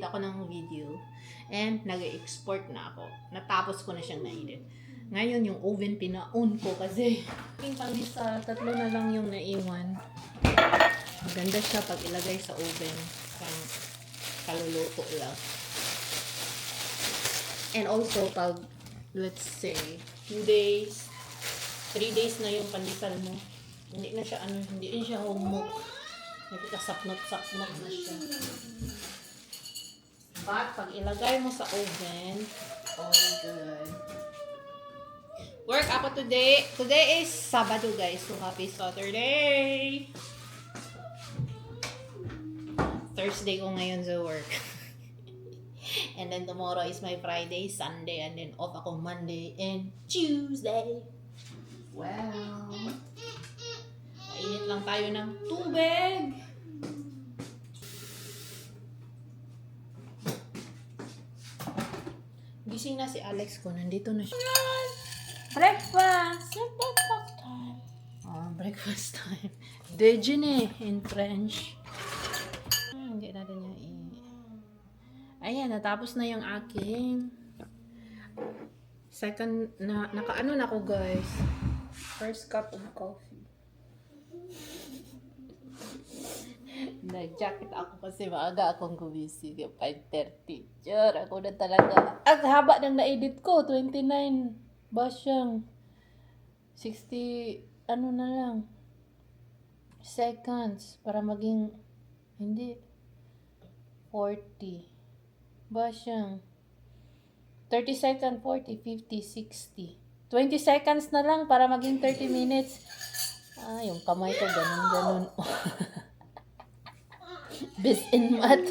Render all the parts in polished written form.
nag-edit ako ng video and nag-export na ako. Natapos ko na siyang na-edit. Ngayon, yung oven pina-on ko kasi yung pandesal, 3 na lang yung naiwan. Maganda siya pag ilagay sa oven. Parang kaluluto lang. And also, pag, let's say, 2 days, 3 days na yung pandesal mo, hindi na siya, hindi na siya humok. Nagkasapnot-sapnot na siya. But, pag ilagay mo sa oven, all good. Work ako today. Today is Sabado, guys. So, happy Saturday! Thursday ko ngayon sa work. And then tomorrow is my Friday, Sunday, and then off ako Monday and Tuesday. Well, mainit lang tayo ng tubig. Gising na si Alex ko. Nandito na siya. Breakfast! It's breakfast time. Oh, breakfast time. Déjeuner in French. Hindi natin yung Ayan, natapos na yung aking second nakaano na ako, guys. First cup of coffee. Nag-jacket ako kasi maaga akong gumising. 5:30. Sure, ako na talaga. Ang haba ng na-edit ko. 29 ba siyang 60, ano na lang, seconds para maging, hindi, 40. Ba siyang 30 seconds, 40, 50, 60. 20 seconds na lang para maging 30 minutes. Yung kamay ko, ganun. Bis in math.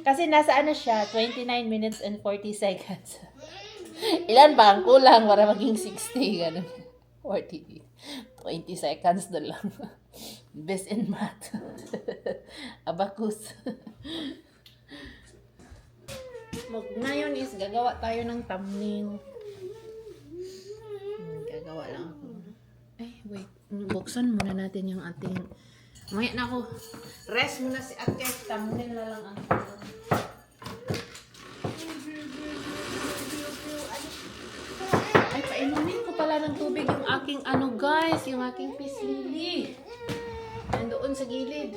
Kasi nasa ano siya, 29 minutes and 40 seconds. Ilan ba ang kulang para maging 60? Ganun. 40. 20 seconds na lang. Bis in math. Abacus. Ngayon is gagawa tayo ng thumbnail. Gagawa lang ako. Ay, wait. Buksan muna natin yung ating... Mamaya na ako. Rest muna si ate. Thumbnail na lang ang ay, painumin ko pala ng tubig yung aking guys. Yung aking peace lily. Nandoon sa gilid.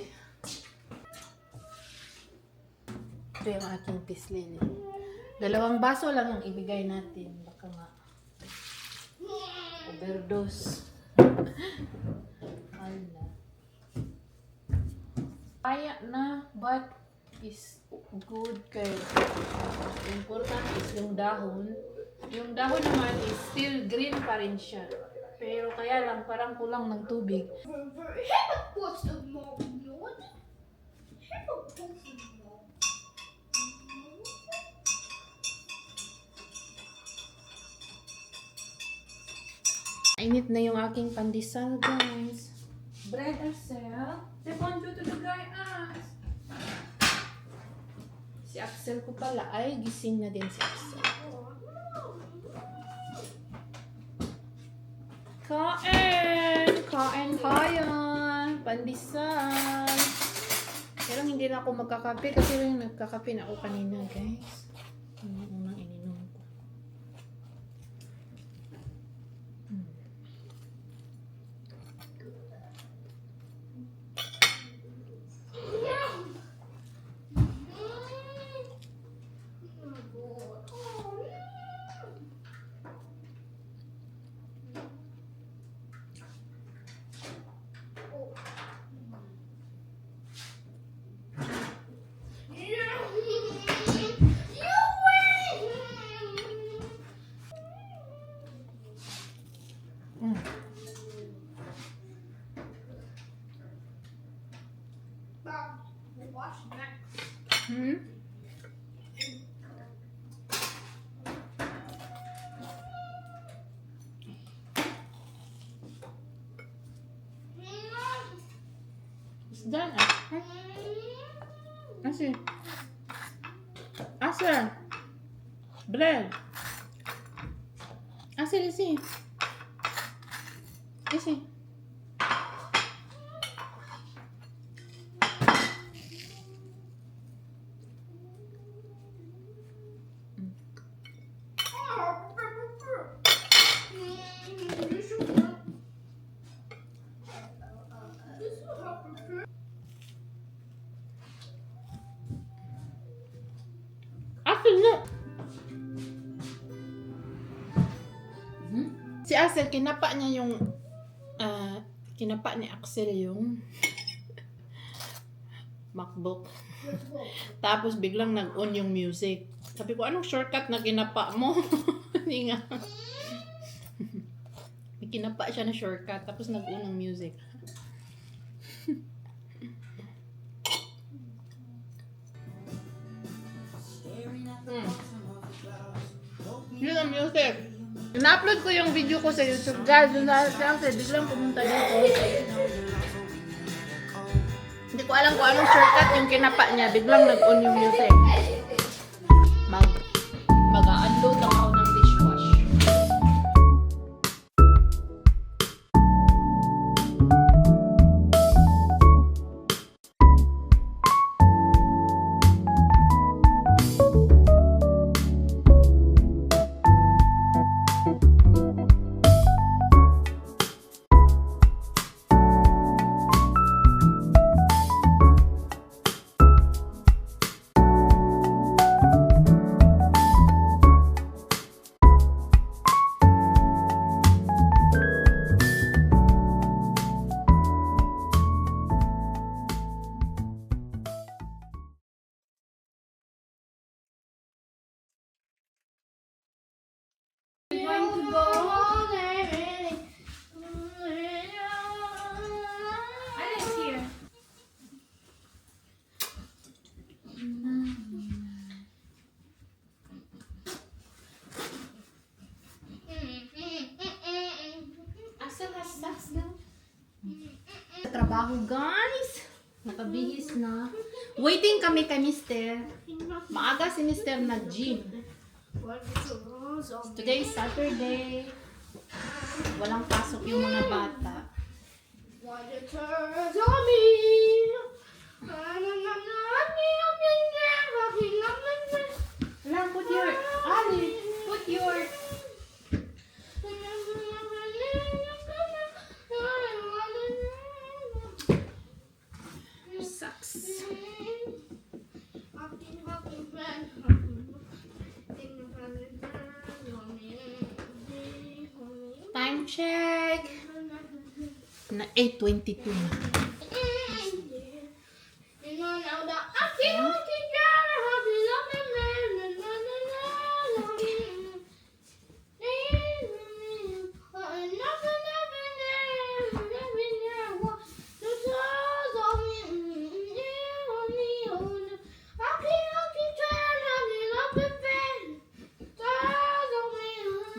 Ito yung aking peace lily. 2 baso lang ang ibigay natin. Baka nga overdose. Hala. Kaya na, but is good kay important is yung dahon. Yung dahon naman is still green pa rin siya. Pero kaya lang parang kulang ng tubig. Init na yung aking pandesal, guys. Bread Axel. Stefan, due to the guy ass. Si Axel ko pala ay gising na din si Axel. Kain tayo. Pandesal. Pero hindi na ako magkakape kasi yung nagkakape na ako kanina, guys. Yung unang ininom ko. It's done. Asa? Bread. Isi. Si Axel, kinapa niya yung, kinapa ni Axel yung MacBook. Tapos biglang nag-on yung music. Sabi ko, anong shortcut na kinapa mo? Hindi nga. May kinapa siya na shortcut, tapos nag-on ang music. Yun ang music. In-upload ko yung video ko sa YouTube, guys. Yung biglang pumunta dito. Hindi ko alam kung anong shortcut yung kinapa niya. Biglang nag-on yung music. Mag-unload lang ako ng dishwash. Trabaho, guys. Nakabihis na. Waiting kami kay Mister. Maaga si Mister nag-gym. Today is Saturday. Walang pasok yung mga bata. Alam, put your... Ali, put your... Sucks. Time check. Na 8:22 na.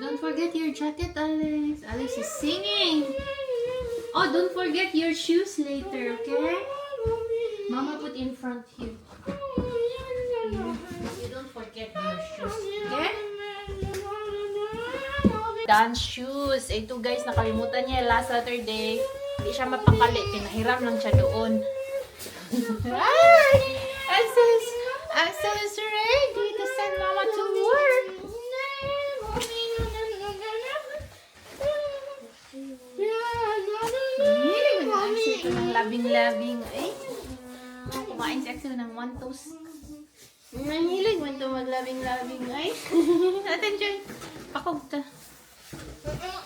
Don't forget your jacket, Alex. Alex is singing. Oh, don't forget your shoes later, okay? Mama put in front here. You don't forget your shoes, okay? Dance shoes. Ito guys, nakalimutan niya last Saturday. Hindi siya mapakali. Pinahiram lang siya doon. Axel is ready to send Mama to work. Labing-labing. Ay, kumain si Axel ng one toast. Mahilig man ito maglabing-labing. Ay, attention. Pakog ka.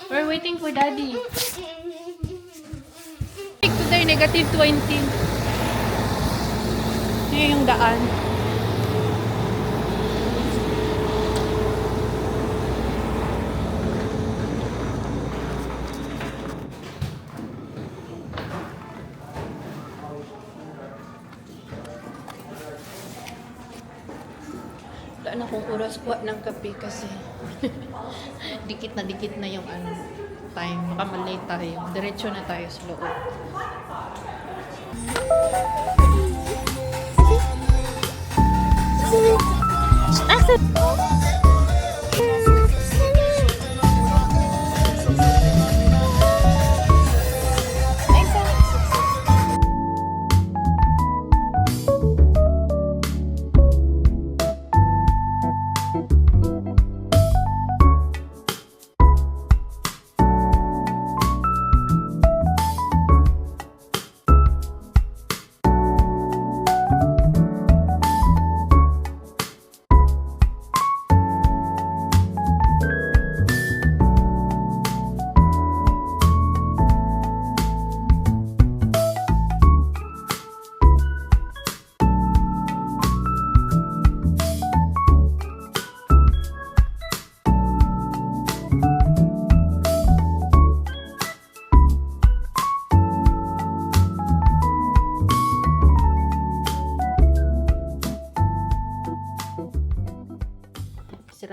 We're waiting for Daddy. Today, negative 20. Yun yung daan. Wala na akong oras kuha ng kape kasi dikit na yung time. Makamalay tayo. Diretso na tayo sa loob.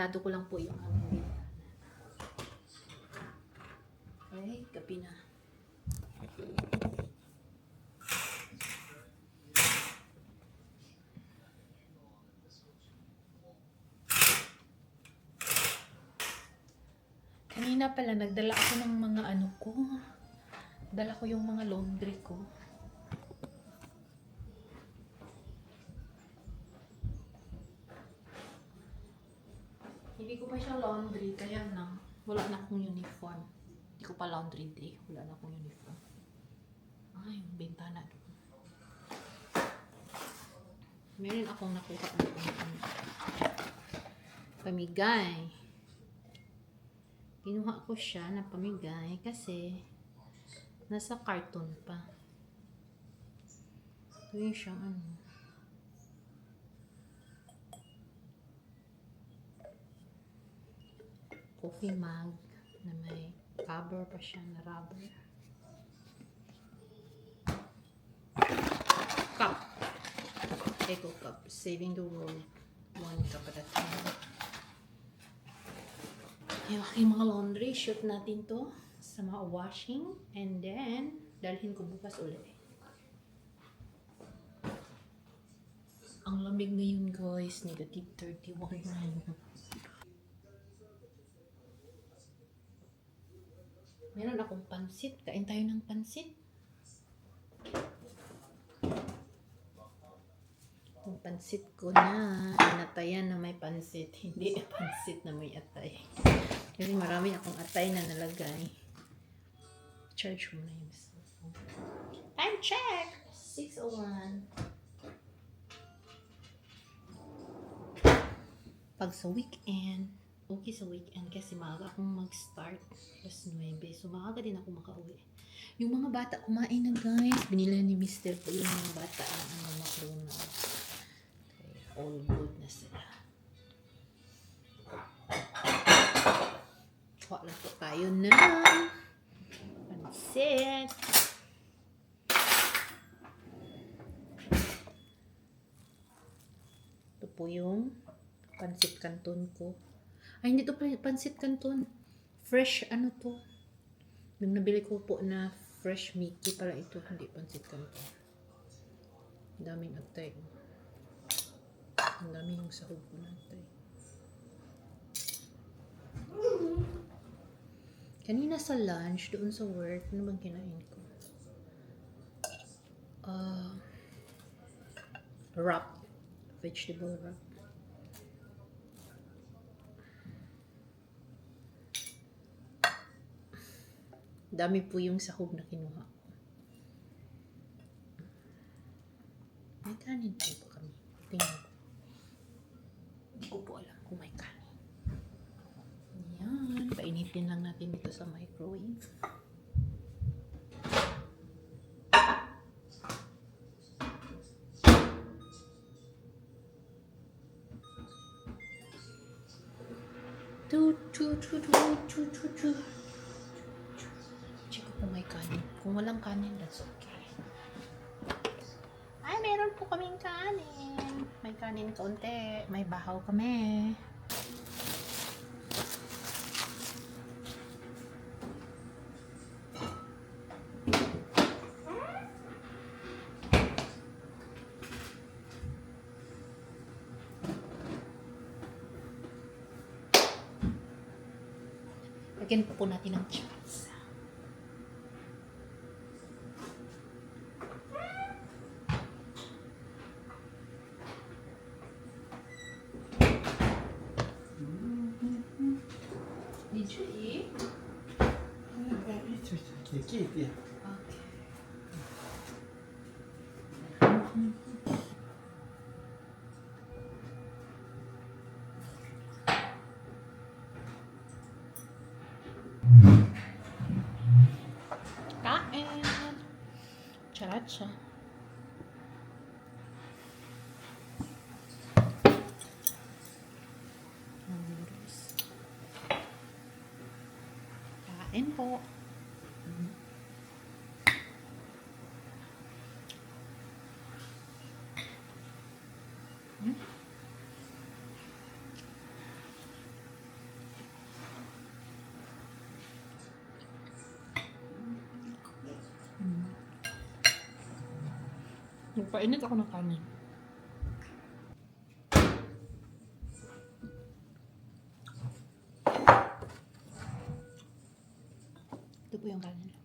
Isarado ko lang po yung aming bintana. Okay, gabi na. Kanina pala, nagdala ako ng mga ano ko. Dala ko yung mga laundry ko. Hindi ko pa siya laundry, kaya lang, wala na akong uniform. Hindi ko pa laundry day, wala na akong uniform. Ay, yung bintana doon. Meron akong nakuha ng pamigay. Kinuha ko siya na pamigay kasi nasa carton pa. Ito yung siyang ano. Coffee mug na may cover pa siya na rubber. Cup. Eco cup. Saving the world. One cup at a time. Yung aking mga laundry, shoot natin to sa mga washing. And then, dalhin ko bukas ulit. Ang lamig ngayon guys. Negative 31 na yun. Meron akong pansit. Kain tayo ng pansit. Yung pansit ko na inatayan na may pansit. Hindi pansit na may atay. Kasi marami akong atay na nalagay. Charge mo na yung cellphone. Time check! 6:01. Pag sa weekend, okay sa weekend kasi maaga akong mag-start. Plus 9. So maaga din ako makauwi. Yung mga bata kumain na guys. Binila ni Mr. ko yung mga bata ng McDonald's. Okay, all good na sila. Kuha lang po tayo na pansit. Ito po yung pansit canton ko. Ay, hindi to pansit canton. Fresh, ano to? Yung nabili ko po na fresh Mickey pala ito. Hindi pansit canton. Ang daming atay. Ang daming yung sahog ko na atay. Kanina sa lunch, doon sa work, ano bang kinain ko? Wrap. Vegetable wrap. Dami po yung sahog na kinuha ko. May kanin po ba kami? Tingnan ko. Hindi ko po alam kung may kanin. Ayan. Painitin lang natin dito sa microwave. Check ko kung may kanin. Kung walang kanin, that's okay. Ay, meron po kaming kanin. May kanin kaunti. May bahaw kami. Lagyan po natin ng cheese. Did you eat? Eat. Okay. Kain. Characha. Kain po. Nagpainit ako ng kanin. Ito po yung kanin.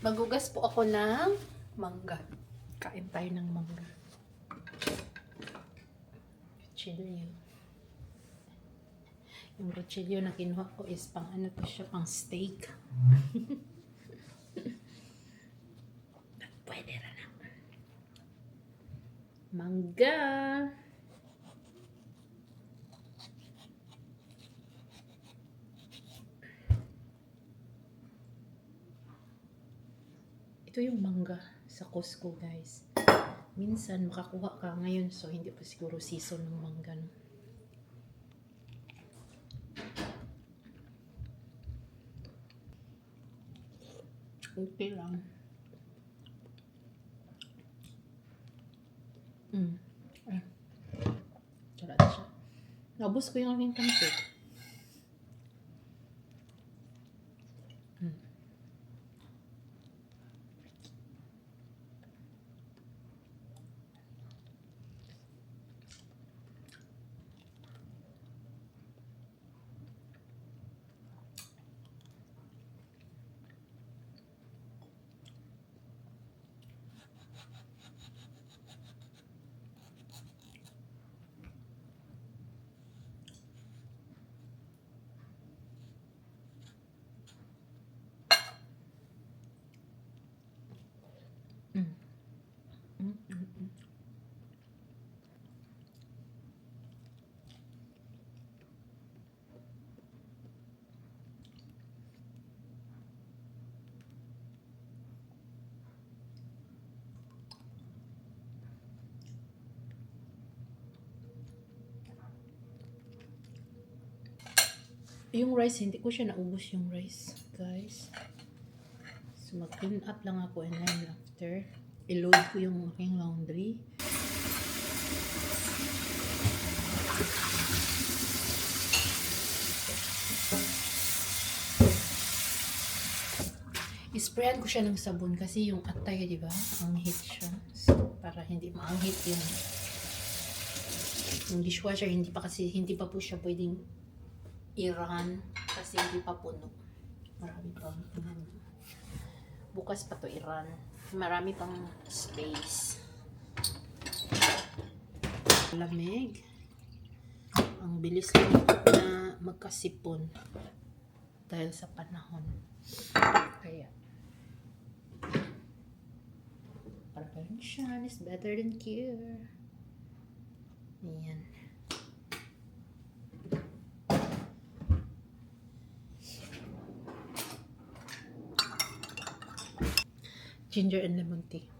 Magugas po ako ng mangga. Kain tayo ng mangga. Rechilio. Yung rechilio na kinuha ko is pang ano to siya, pang steak. Pwede rin naman. Mangga. Ito yung mangga sa Costco, guys. Minsan makakuha ka ngayon, so hindi pa siguro season ng mangga. No? Okay lang. Sarap siya. Naubos ko yung aking pancit. Yung rice, hindi ko siya naubos yung rice, guys. So, mag-clean up lang ako and then after, i-load ko yung aking laundry. Isprayan ko siya ng sabon kasi yung atay, di ba? Ang heat siya. So, para hindi maanghit yung dishwasher, hindi pa po siya pwedeng i-run kasi hindi pa puno. Marami pang bukas pa to i-run. Marami pang space. Lamig. Ang bilis lang na magkasipon dahil sa panahon. Kaya prevention is better than cure. Ayan. Ginger and lemon tea.